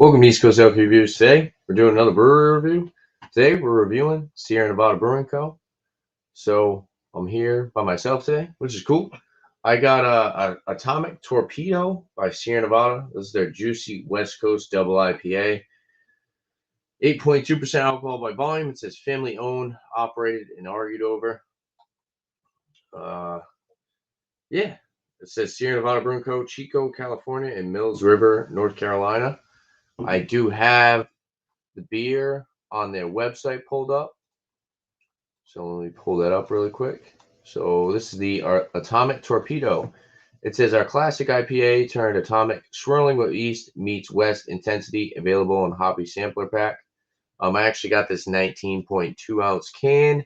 Welcome to East Coast Elk Reviews. Today, we're doing another brewery review. Today, we're reviewing Sierra Nevada Brewing Co. So, I'm here by myself today, which is cool. I got a Atomic Torpedo by Sierra Nevada. This is their Juicy West Coast Double IPA. 8.2% alcohol by volume. It says family owned, operated, and argued over. Yeah. It says Sierra Nevada Brewing Co., Chico, California, and Mills River, North Carolina. I do have the beer on their website pulled up. So let me pull that up really quick. So this is the Atomic Torpedo. It says our classic IPA turned atomic, swirling with East meets West intensity, available in Hoppy Sampler Pack. I actually got this 19.2 ounce can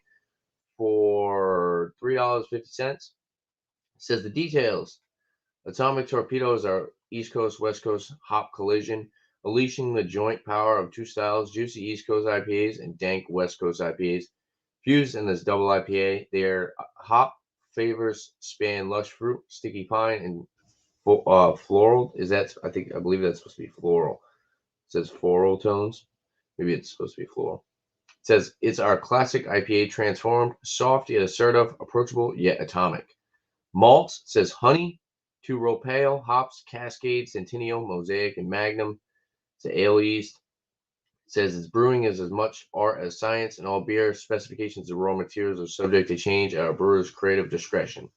for $3.50. It says the details. Atomic Torpedoes are East Coast, West Coast hop collision, unleashing the joint power of two styles, juicy East Coast IPAs and dank West Coast IPAs. Fused in this double IPA, their hop flavors span lush fruit, sticky pine, and floral. I believe that's supposed to be floral. It says floral tones. Maybe it's supposed to be floral. It says it's our classic IPA transformed, soft yet assertive, approachable yet atomic. Malts, says honey, two-row pale, hops, Cascade, Centennial, Mosaic, and Magnum. It's an ale yeast. It says its brewing is as much art as science, and all beer specifications and raw materials are subject to change at a brewer's creative discretion.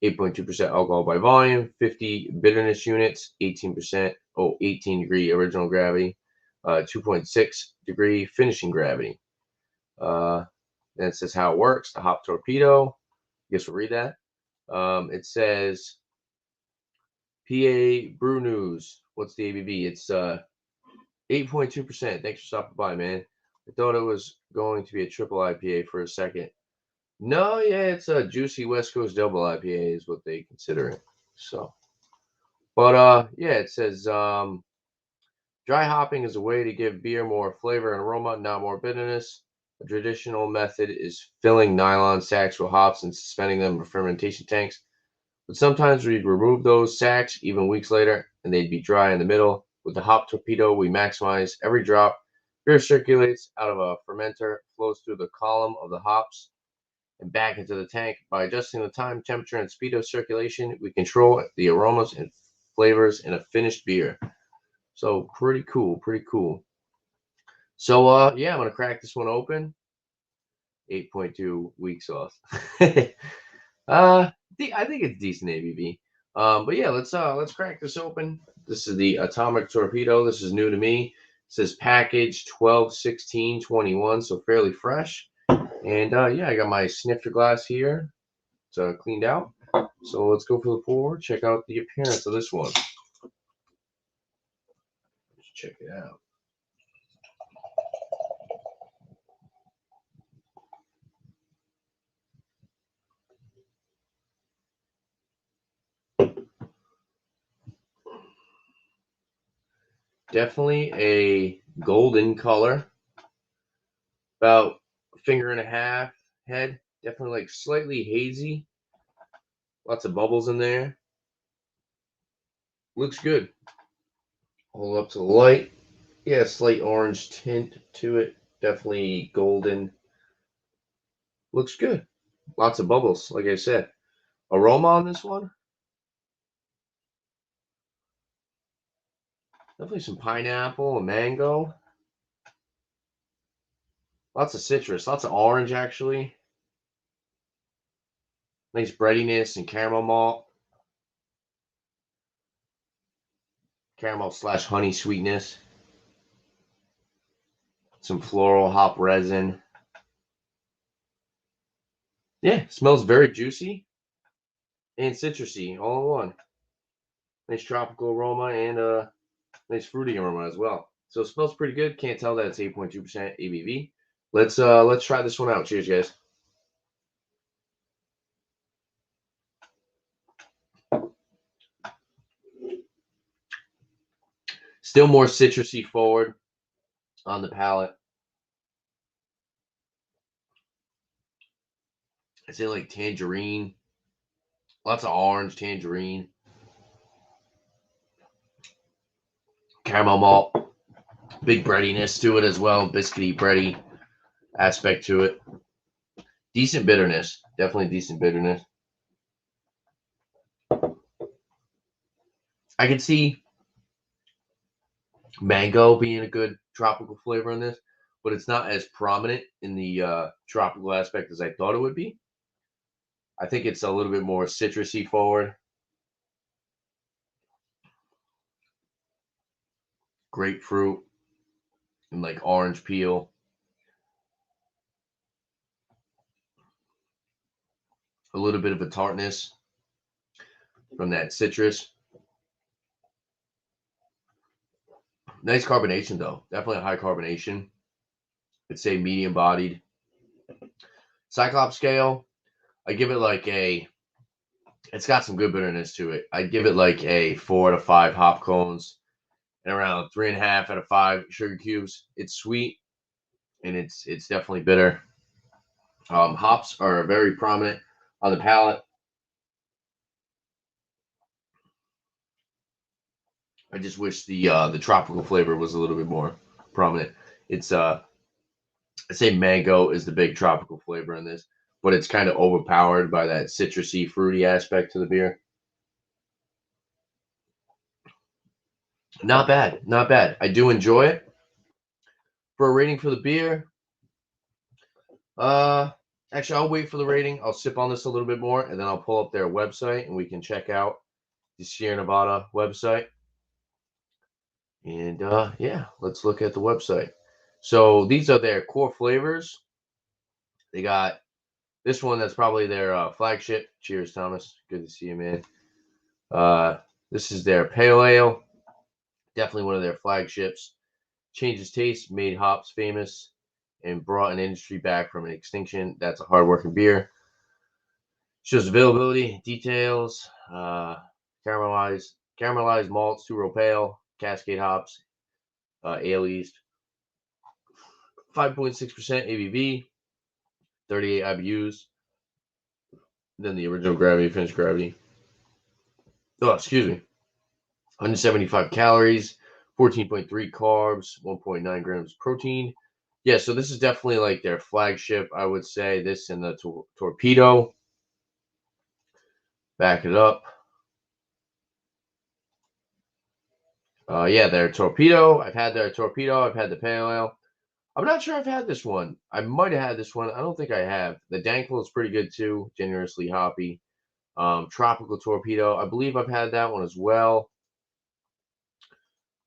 8.2% alcohol by volume, 50 bitterness units, 18 degree original gravity, 2.6 degree finishing gravity. Then it says how it works. The Hop Torpedo. I guess we'll read that. It says PA Brew News. What's the ABV? It's 8.2%. Thanks for stopping by, man. I thought it was going to be a triple IPA for a second. No, yeah, it's a juicy West Coast double IPA is what they consider it. So, but yeah, it says dry hopping is a way to give beer more flavor and aroma, not more bitterness. A traditional method is filling nylon sacks with hops and suspending them in fermentation tanks. But sometimes we'd remove those sacks even weeks later, and they'd be dry in the middle. With the Hop Torpedo, we maximize every drop. Beer circulates out of a fermenter, flows through the column of the hops, and back into the tank. By adjusting the time, temperature, and speed of circulation, we control the aromas and flavors in a finished beer. So pretty cool, pretty cool. So yeah, I'm gonna crack this one open. 8.2 weeks off. I think it's decent ABV. But yeah, let's crack this open. This is the Atomic Torpedo. This is new to me. It says package 12/16/21, so fairly fresh. And yeah, I got my snifter glass here. It's cleaned out. So let's go for the pour. Check out the appearance of this one. Let's check it out. Definitely a golden color. About a finger and a half head. Definitely like slightly hazy. Lots of bubbles in there. Looks good. Hold up to the light. Yeah, slight orange tint to it. Definitely golden. Looks good. Lots of bubbles, like I said. Aroma on this one. Definitely some pineapple and mango. Lots of citrus. Lots of orange, actually. Nice breadiness and caramel malt. Caramel/honey sweetness. Some floral hop resin. Yeah, smells very juicy and citrusy all in one. Nice tropical aroma and a nice fruity aroma as well. So it smells pretty good. Can't tell that it's 8.2% ABV. Let's try this one out. Cheers, guys. Still more citrusy forward on the palate. I'd say like tangerine. Lots of orange, tangerine. Caramel malt. Big breadiness to it as well. Biscuity, bready aspect to it. Decent bitterness. Definitely decent bitterness. I can see mango being a good tropical flavor in this, but it's not as prominent in the tropical aspect as I thought it would be. I think it's a little bit more citrusy forward. Grapefruit and like orange peel. A little bit of a tartness from that citrus. Nice carbonation though. Definitely a high carbonation. I'd say medium bodied. Cyclops scale, I give it like a, it's got some good bitterness to it. I'd give it like a 4 out of 5 hop cones and around 3.5 out of 5 sugar cubes. It's sweet and it's definitely bitter. Hops are very prominent on the palate. I just wish the tropical flavor was a little bit more prominent. It's I'd say mango is the big tropical flavor in this, but it's kind of overpowered by that citrusy, fruity aspect to the beer. Not bad, not bad. I do enjoy it. For a rating for the beer, uh, actually, I'll wait for the rating. I'll sip on this a little bit more, and then I'll pull up their website, and we can check out the Sierra Nevada website. And yeah, let's look at the website. So these are their core flavors. They got this one that's probably their flagship. Cheers, Thomas. Good to see you, man. This is their pale ale. Definitely one of their flagships. Changes taste, made hops famous, and brought an industry back from an extinction. That's a hardworking beer. Shows availability, details, caramelized malts, two row pale, Cascade hops, ale yeast, 5.6% ABV, 38 IBUs. Then the original gravity, finished gravity. Oh, excuse me. 175 calories, 14.3 carbs, 1.9 grams protein. Yeah, so this is definitely like their flagship, I would say. This and the Torpedo. Back it up. Yeah, their Torpedo. I've had their Torpedo. I've had the Pale Ale. I'm not sure I've had this one. I might have had this one. I don't think I have. The Dankel is pretty good too. Generously hoppy. Tropical Torpedo. I believe I've had that one as well.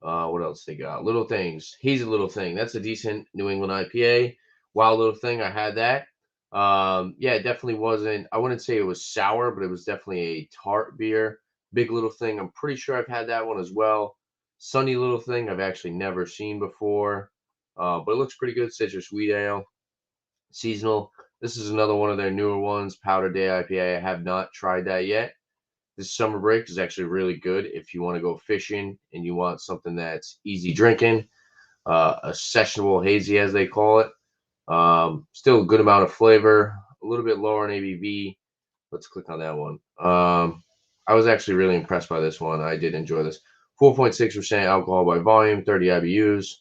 What else they got? Little Things. He's a Little Thing. That's a decent New England IPA. Wild Little Thing. I had that. Yeah, it definitely wasn't. I wouldn't say it was sour, but it was definitely a tart beer. Big Little Thing. I'm pretty sure I've had that one as well. Sunny Little Thing. I've actually never seen before, but it looks pretty good. Citrus Wheat Ale. Seasonal. This is another one of their newer ones. Powder Day IPA. I have not tried that yet. This summer break is actually really good if you want to go fishing and you want something that's easy drinking, a sessionable hazy as they call it. Still a good amount of flavor, a little bit lower in ABV. Let's click on that one. I was actually really impressed by this one. I did enjoy this. 4.6% alcohol by volume, 30 IBUs,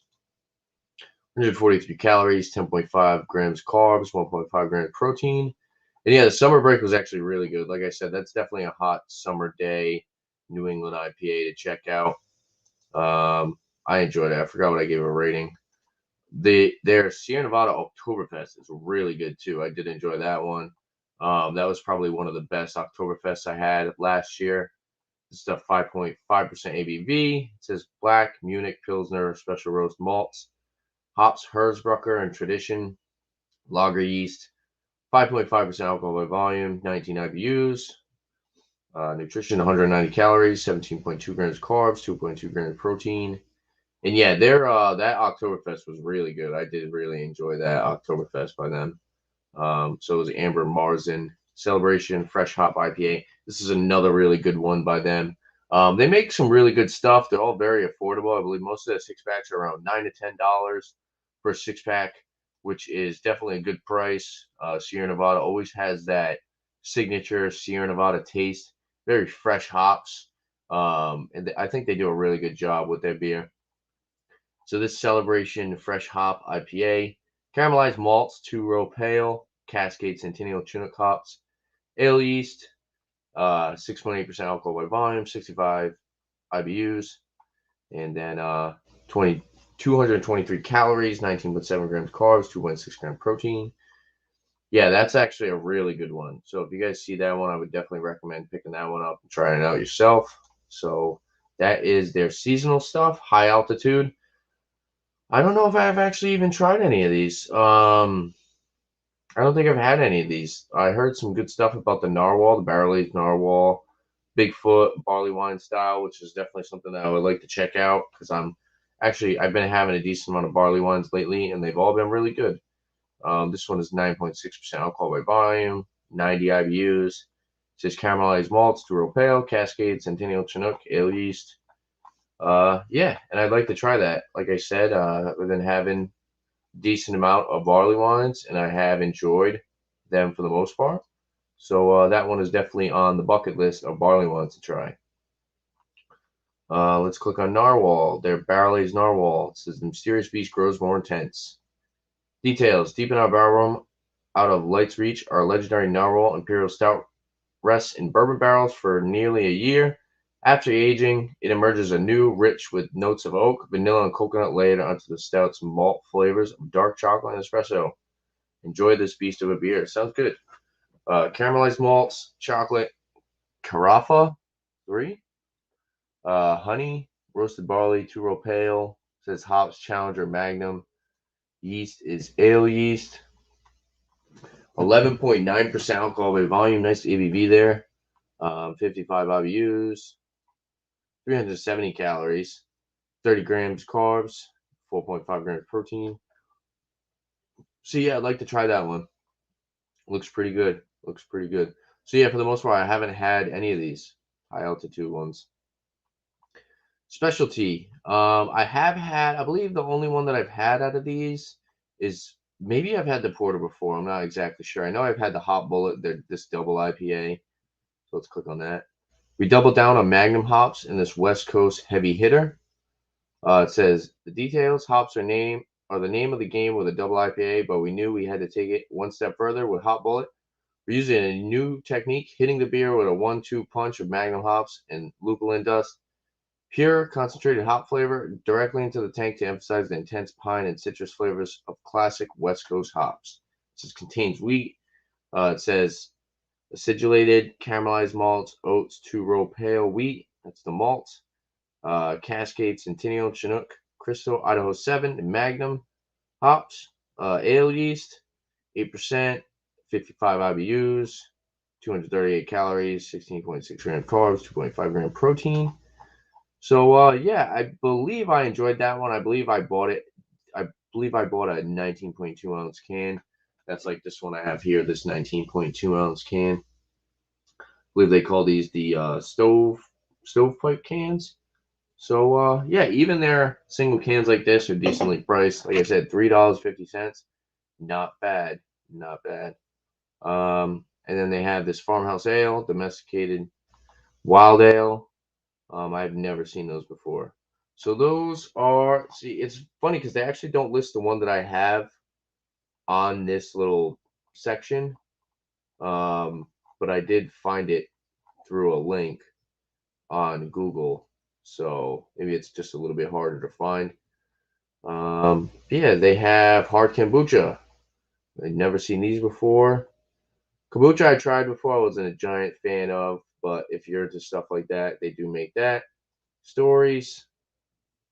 143 calories, 10.5 grams carbs, 1.5 grams protein. And yeah, the summer break was actually really good. Like I said, that's definitely a hot summer day New England IPA to check out. I enjoyed it. I forgot what I gave it a rating. Their Sierra Nevada Oktoberfest is really good too. I did enjoy that one. That was probably one of the best Oktoberfests I had last year. This stuff 5.5% ABV. It says black Munich Pilsner special roast malts, hops Herzbrucker and tradition, lager yeast, 5.5% alcohol by volume, 19 IBUs. Nutrition 190 calories, 17.2 grams carbs, 2.2 grams protein. And yeah, their that Oktoberfest was really good. I did really enjoy that Oktoberfest by them. So it was Amber Marzen Celebration Fresh Hop IPA. This is another really good one by them. They make some really good stuff. They're all very affordable. I believe most of the six packs are around $9 to $10 for a six pack, which is definitely a good price. Sierra Nevada always has that signature Sierra Nevada taste, very fresh hops. And I think they do a really good job with their beer. So this Celebration Fresh Hop IPA, caramelized malts, two-row pale, Cascade Centennial Chinook hops, ale yeast, 6.8% alcohol by volume, 65 IBUs, and then 223 calories, 19.7 grams carbs, 2.6 gram protein. Yeah, that's actually a really good one. So if you guys see that one, I would definitely recommend picking that one up and trying it out yourself. So that is their seasonal stuff, high altitude. I don't know if I've actually even tried any of these. I don't think I've had any of these. I heard some good stuff about the narwhal, the barrel-aged narwhal, Bigfoot, barley wine style, which is definitely something that I would like to check out because I've been having a decent amount of barley wines lately, and they've all been really good. This one is 9.6% alcohol by volume, 90 IBUs. It says caramelized malts, two-row pale, Cascade, Centennial Chinook, ale yeast. Yeah, and I'd like to try that. Like I said, I've been having decent amount of barley wines, and I have enjoyed them for the most part. So that one is definitely on the bucket list of barley wines to try. Let's click on Narwhal. Their barrel-aged Narwhal. It says the mysterious beast grows more intense. Details: deep in our barrel room, out of light's reach, our legendary Narwhal Imperial Stout rests in bourbon barrels for nearly a year. After aging, it emerges anew, rich with notes of oak, vanilla, and coconut layered onto the stout's malt flavors of dark chocolate and espresso. Enjoy this beast of a beer. Sounds good. Caramelized malts, chocolate, carafa, 3. Honey, roasted barley, two-row pale. Says hops, Challenger, Magnum. Yeast is ale yeast. 11.9% alcohol by volume. Nice ABV there. 55 IBUs. 370 calories. 30 grams carbs. 4.5 grams protein. So yeah, I'd like to try that one. Looks pretty good. Looks pretty good. So yeah, for the most part, I haven't had any of these high altitude ones. Specialty. I have had, I believe the only one that I've had out of these is maybe I've had the porter before. I'm not exactly sure. I know I've had the hop bullet, this double IPA. So let's click on that. We double down on Magnum hops in this West Coast heavy hitter. It says the details, hops are the name of the game with a double IPA, but we knew we had to take it one step further with Hop Bullet. We're using a new technique, hitting the beer with a 1-2 punch of Magnum hops and lupulin dust. Pure concentrated hop flavor directly into the tank to emphasize the intense pine and citrus flavors of classic West Coast hops. It says contains wheat. It says acidulated caramelized malts, oats, two-row pale wheat. That's the malt. Cascade Centennial Chinook Crystal Idaho 7 and Magnum hops. Ale yeast, 8%, 55 IBUs, 238 calories, 16.6 gram carbs, 2.5 gram protein. So yeah, I believe I enjoyed that one. I believe I bought it. I believe I bought a 19.2 ounce can. That's like this one I have here, this 19.2 ounce can. I believe they call these the stovepipe cans. So yeah, even their single cans like this are decently priced. Like I said, $3.50. Not bad. Not bad. And then they have this farmhouse ale, domesticated wild ale. I've never seen those before. So those are, see, it's funny because they actually don't list the one that I have on this little section. But I did find it through a link on Google. So maybe it's just a little bit harder to find. Yeah, they have hard kombucha. I'd never seen these before. Kombucha I tried before. I wasn't a giant fan of, but if you're into stuff like that, they do make that. Stories,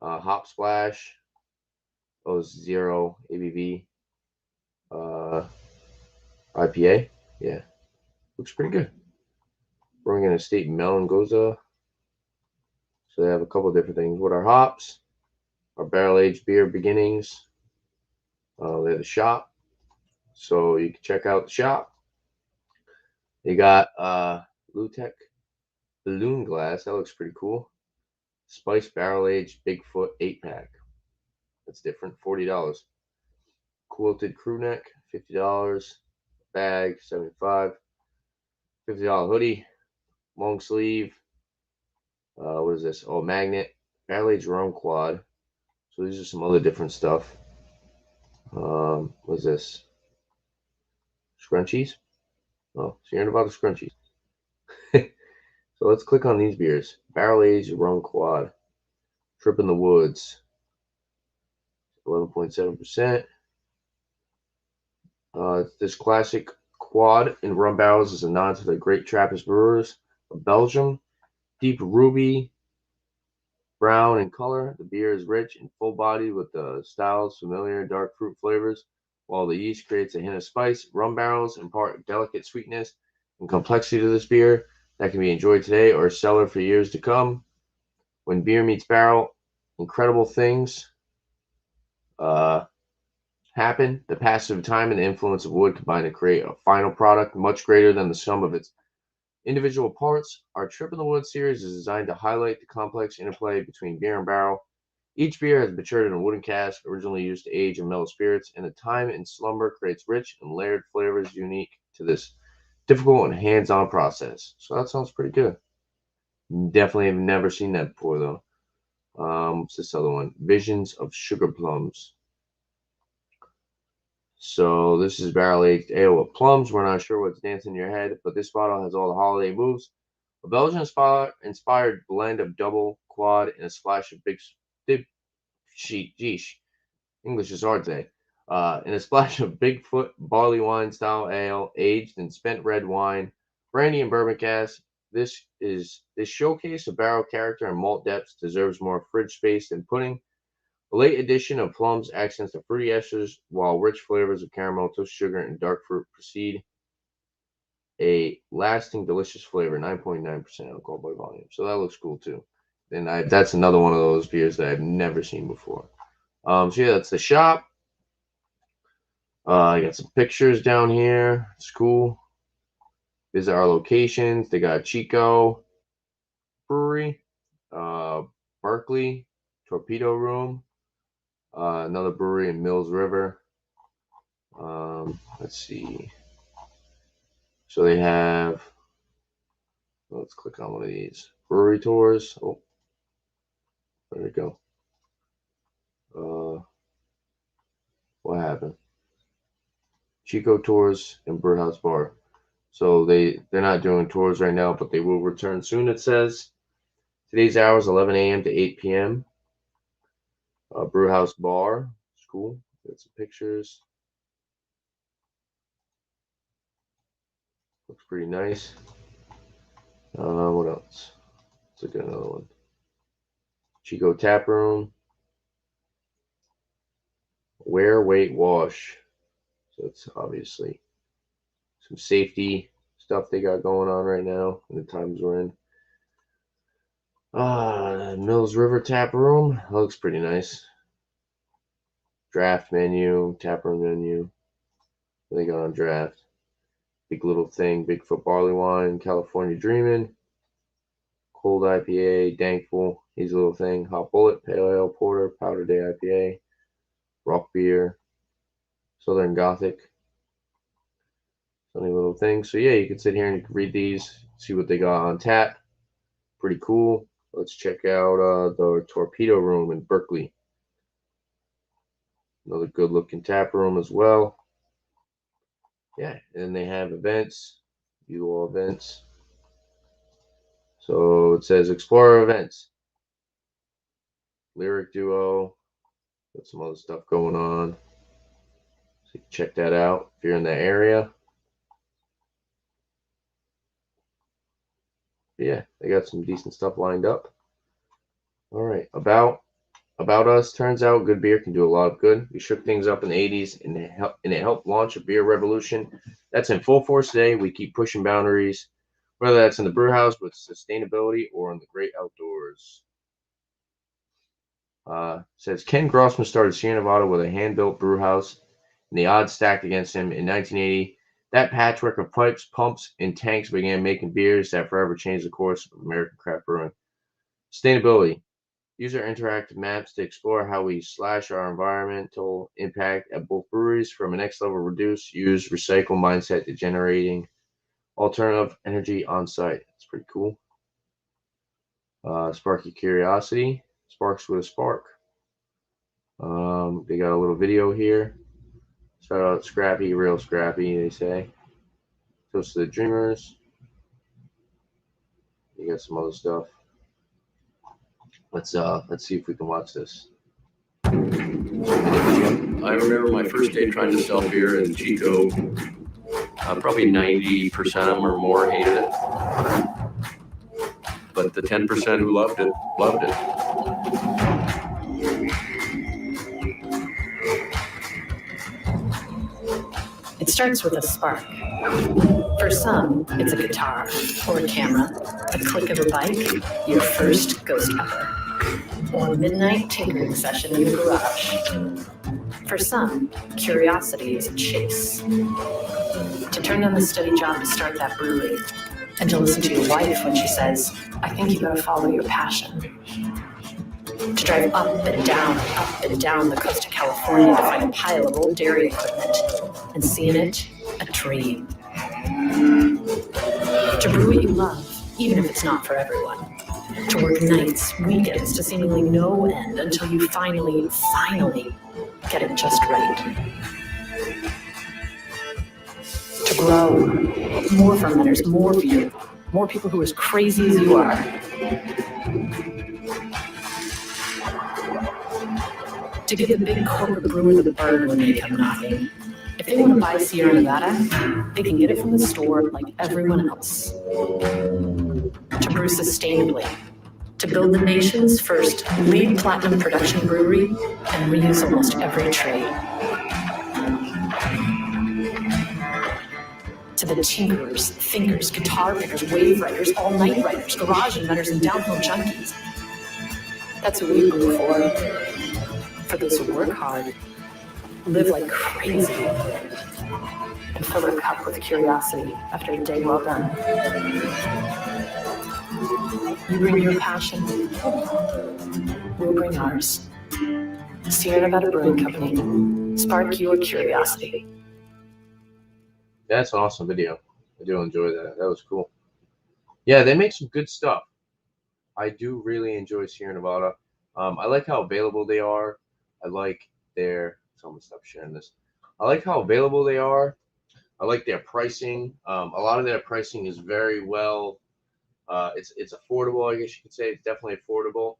Hop Splash, 0 ABV, IPA. Yeah, looks pretty good. Brewing in Estate Melon Goza. So they have a couple different things. What are hops? Our barrel aged beer beginnings. They have the shop. So you can check out the shop. They got Lutec balloon glass. That looks pretty cool. Spice barrel aged Bigfoot 8-pack. That's different. $40. Quilted crew neck, $50. Bag, $75. $50 hoodie. Long sleeve. What is this? Oh, magnet. Barrel aged rum quad. So these are some other different stuff. What's this? Scrunchies? Oh, so you're in about the scrunchies. So let's click on these beers. Barrel aged rum quad. Trip in the Woods. 11.7%. This classic quad in rum barrels is a nod to the great Trappist brewers of Belgium. Deep ruby brown in color, the beer is rich and full-bodied with the style's familiar dark fruit flavors, while the yeast creates a hint of spice. Rum barrels impart delicate sweetness and complexity to this beer that can be enjoyed today or cellar for years to come. When beer meets barrel, incredible things uh, happen. The passage of time and the influence of wood combine to create a final product much greater than the sum of its individual parts. Our Trip in the Woods series is designed to highlight the complex interplay between beer and barrel. Each beer has matured in a wooden cask, originally used to age and mellow spirits, and the time in slumber creates rich and layered flavors unique to this difficult and hands-on process. So that sounds pretty good. Definitely have never seen that before though. What's this other one? Visions of Sugar Plums. So this is barrel aged ale with plums. We're not sure what's dancing in your head, but this bottle has all the holiday moves. A Belgian inspired blend of double quad and a splash of big sheet. Geesh, English is hard today. And a splash of Bigfoot barley wine style ale aged in spent red wine, brandy and bourbon cask. This showcase of barrel character and malt depths deserves more fridge space than pudding. A late addition of plums accents the fruity esters, while rich flavors of caramel, toasted sugar, and dark fruit precede a lasting, delicious flavor. 9.9% alcohol by volume. So that looks cool too. And that's another one of those beers that I've never seen before. So yeah, that's the shop. I got some pictures down here. It's cool. These are our locations. They got Chico Brewery, uh, Berkeley, Torpedo Room, another brewery in Mills River. Let's see. So they have, let's click on one of these brewery tours. Oh, there we go. What happened? Chico Tours and Brewhouse Bar. So they're not doing tours right now, but they will return soon. It says today's hours 11 a.m. to 8 p.m. Brewhouse Bar. It's cool. Got some pictures. Looks pretty nice. What else? Let's look at another one. Chico Tap Room. Wear, Weight, Wash. So it's obviously some safety stuff they got going on right now in the times we're in. Mills River Tap Room. That looks pretty nice. Draft menu, tap room menu. What they got on draft? Big Little Thing, Bigfoot Barley Wine, California Dreamin', Cold IPA, Dankful, Hazy Little Thing, Hot Bullet, Pale Ale, Porter, Powder Day IPA, Rock Beer, Southern Gothic, funny little thing. So yeah, you can sit here and you can read these, see what they got on tap. Pretty cool. Let's check out the Torpedo Room in Berkeley. Another good looking tap room as well. Yeah, and they have events, view all events. So it says Explorer events, lyric duo, got some other stuff going on. So you can check that out if you're in that area. But yeah, they got some decent stuff lined up. All right, about us. Turns out good beer can do a lot of good. We shook things up in the 80s and it helped launch a beer revolution that's in full force today. We keep pushing boundaries, whether that's in the brew house with sustainability or in the great outdoors. Says Ken Grossman started Sierra Nevada with a hand-built brew house, and the odds stacked against him. In 1980, that patchwork of pipes, pumps, and tanks began making beers that forever changed the course of American craft brewing. Sustainability. Use our interactive maps to explore how we slash our environmental impact at both breweries from a next level reduce, use, recycle mindset to generating alternative energy on site. It's pretty cool. Sparky Curiosity. Sparks with a spark. They got a little video here. Shout out Scrappy, real Scrappy, they say. Toast to the Dreamers. You got some other stuff. Let's see if we can watch this. I remember my first day trying to sell beer in Chico. Probably 90% of them or more hated it. But the 10% who loved it, loved it. It starts with a spark. For some, it's a guitar or a camera, a click of a bike, your first ghost pepper, or a midnight tinkering session in the garage. For some, curiosity is a chase. To turn down the steady job to start that brewery, and to listen to your wife when she says, I think you gotta follow your passion. To drive up and down the coast of California to find a pile of old dairy equipment and see in it a dream. To brew what you love, even if it's not for everyone. To work nights, weekends to seemingly no end until you finally get it just right. To grow, more fermenters, more beer, more people who are as crazy as you are. To give the big corporate brewer the bird when they come knocking. If they want to buy Sierra Nevada, they can get it from the store like everyone else. To brew sustainably. To build the nation's first LEED Platinum production brewery and reuse almost every trade. To the tinkerers, thinkers, guitar pickers, wave writers, all-night writers, garage inventors, and downhill junkies. That's what we brew for. For those who work hard, live like crazy, and fill their cup with curiosity after a day well done. You bring your passion, we'll bring ours. Sierra Nevada Brewing Company, spark your curiosity. That's an awesome video. I do enjoy that. That was cool. Yeah, they make some good stuff. I do really enjoy Sierra Nevada. I like how available they are. I like their. Someone stop sharing this. I like how available they are. I like their pricing. A lot of their pricing is very well. It's affordable, I guess you could say. It's definitely affordable.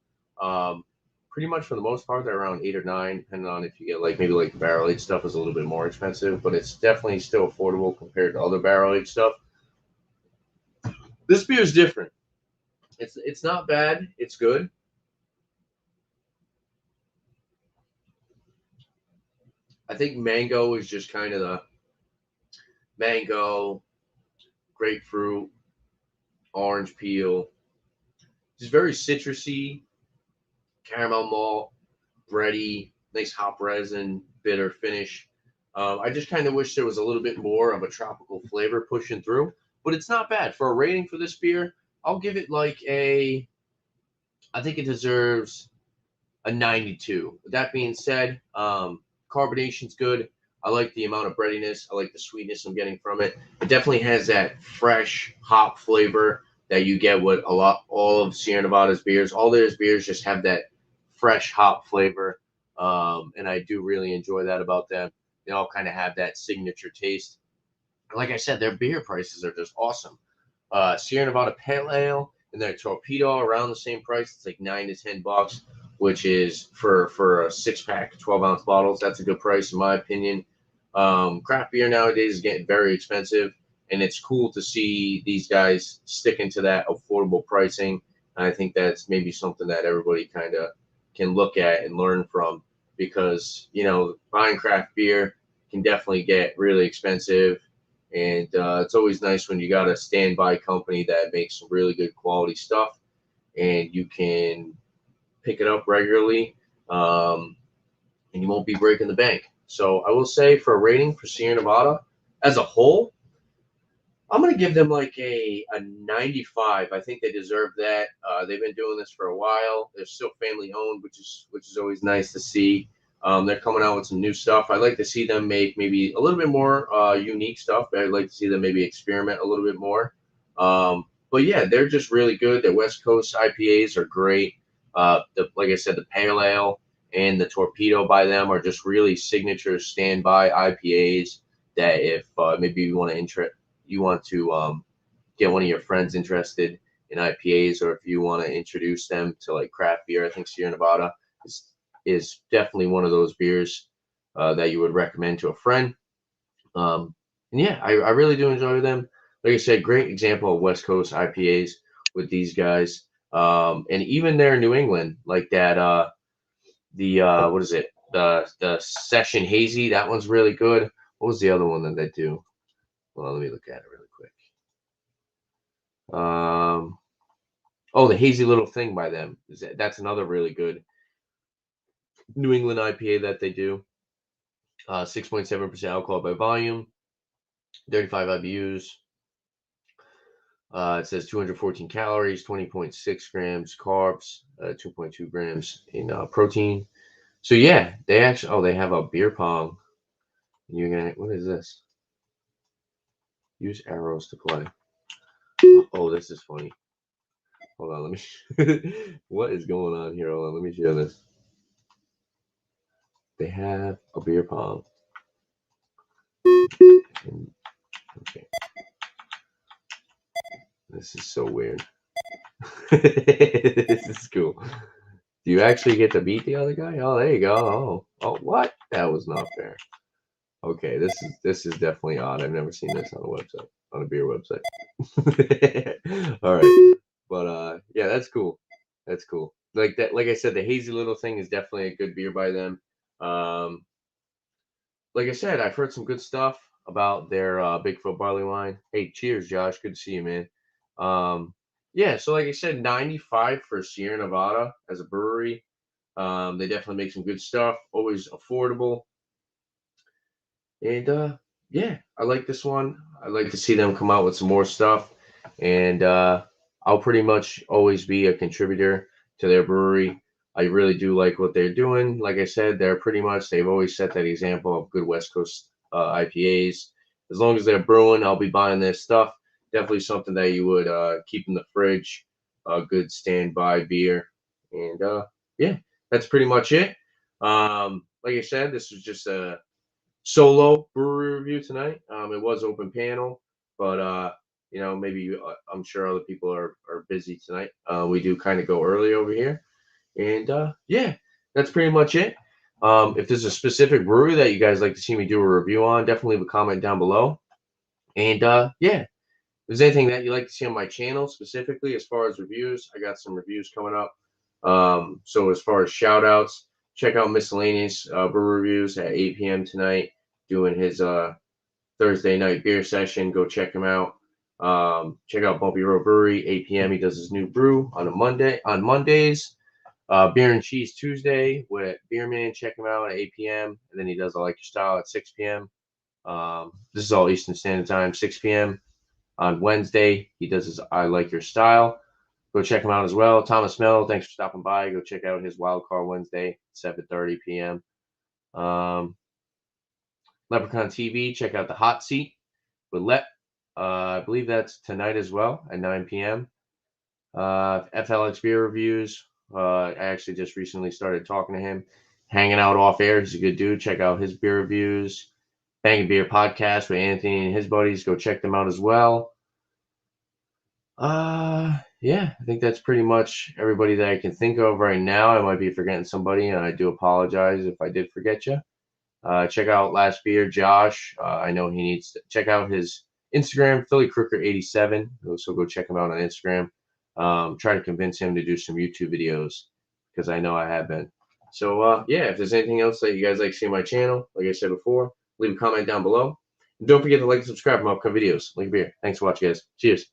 Pretty much for the most part, they're around 8 or 9, depending on if you get maybe the barrel aged stuff is a little bit more expensive, but it's definitely still affordable compared to other barrel aged stuff. This beer is different. It's not bad. It's good. I think mango is just kind of the mango, grapefruit, orange peel. Just very citrusy, caramel malt, bready, nice hop resin, bitter finish. I just kind of wish there was a little bit more of a tropical flavor pushing through, but it's not bad. For a rating for this beer, I'll give it I think it deserves a 92. With that being said, carbonation's good. I like the amount of breadiness. I like the sweetness I'm getting from it. It definitely has that fresh hop flavor that you get with all of Sierra Nevada's beers. All their beers just have that fresh hop flavor, and I do really enjoy that about them. They all kind of have that signature taste. Like I said, their beer prices are just awesome. Sierra Nevada Pale Ale and their Torpedo around the same price. It's like $9 to $10, which is for a 6-pack, 12-ounce bottles. That's a good price in my opinion. Craft beer nowadays is getting very expensive, and it's cool to see these guys sticking to that affordable pricing. And I think that's maybe something that everybody kind of can look at and learn from, because buying craft beer can definitely get really expensive, and it's always nice when you got a standby company that makes some really good quality stuff and you can pick it up regularly, and you won't be breaking the bank. So I will say, for a rating for Sierra Nevada as a whole, I'm going to give them a 95. I think they deserve that. They've been doing this for a while. They're still family owned, which is always nice to see. They're coming out with some new stuff. I'd like to see them make maybe a little bit more unique stuff. I'd like to see them maybe experiment a little bit more. But yeah, they're just really good. Their West Coast IPAs are great. Like I said, the Pale Ale and the Torpedo by them are just really signature standby IPAs that if maybe you want to get one of your friends interested in IPAs, or if you want to introduce them to like craft beer, I think Sierra Nevada is definitely one of those beers that you would recommend to a friend. And yeah, I really do enjoy them. Like I said, great example of West Coast IPAs with these guys. And even their New England, like that, what is it? The Session Hazy, that one's really good. What was the other one that they do? Well, let me look at it really quick. Oh, the Hazy Little Thing by them. That's another really good New England IPA that they do. 6.7% alcohol by volume, 35 IBUs. It says 214 calories, 20.6 grams carbs, 2.2 grams in protein. So yeah, they have a beer pong. What is this? Use arrows to play. Oh, this is funny. Hold on, let me. What is going on here? Hold on, let me share this. They have a beer pong. Okay. This is so weird. This is cool. Do you actually get to beat the other guy? Oh, there you go. Oh, what? That was not fair. Okay, this is definitely odd. I've never seen this on a website, on a beer website. All right, but yeah, that's cool. That's cool. Like that, like I said, the Hazy Little Thing is definitely a good beer by them. Like I said, I've heard some good stuff about their Bigfoot barley wine. Hey, cheers, Josh. Good to see you, man. Yeah, so like I said, 95 for Sierra Nevada as a brewery. They definitely make some good stuff. Always affordable. And yeah, I like this one. I'd like to see them come out with some more stuff. And I'll pretty much always be a contributor to their brewery. I really do like what they're doing. Like I said, they've always set that example of good West Coast IPAs. As long as they're brewing, I'll be buying their stuff. Definitely something that you would keep in the fridge. Good standby beer. And yeah, that's pretty much it. Like I said, this was just a solo brewery review tonight. It was open panel, but maybe I'm sure other people are busy tonight. We do kind of go early over here. And yeah, that's pretty much it. If there's a specific brewery that you guys like to see me do a review on, definitely leave a comment down below. And yeah, if there's anything that you like to see on my channel specifically as far as reviews, I got some reviews coming up. So as far as shout outs, check out Miscellaneous Brew Reviews at 8 p.m. tonight, doing his Thursday night beer session. Go check him out. Check out Bumpy Road Brewery, 8 p.m. He does his new brew on Mondays. Beer and Cheese Tuesday with Beerman. Check him out at 8 p.m. And then he does I Like Your Style at 6 p.m. This is all Eastern Standard Time, 6 p.m. On Wednesday, he does his I Like Your Style. Go check him out as well. Thomas Mel, thanks for stopping by. Go check out his Wild Card Wednesday, 7:30 p.m. Leprechaun TV, check out the Hot Seat with Lep. I believe that's tonight as well at 9 p.m. FLX Beer Reviews. I actually just recently started talking to him, hanging out off air. He's a good dude. Check out his beer reviews. Bangin' Beer Podcast with Anthony and his buddies. Go check them out as well. Yeah, I think that's pretty much everybody that I can think of right now. I might be forgetting somebody, and I do apologize if I did forget you. Check out Last Beer, Josh. I know he needs to check out his Instagram, Philly Crooker 87. So go check him out on Instagram. Try to convince him to do some YouTube videos because I know I have been. So yeah, if there's anything else that you guys like to see on my channel, like I said before, leave a comment down below. And don't forget to like and subscribe for my upcoming videos. Like Beer. Thanks for watching, guys. Cheers.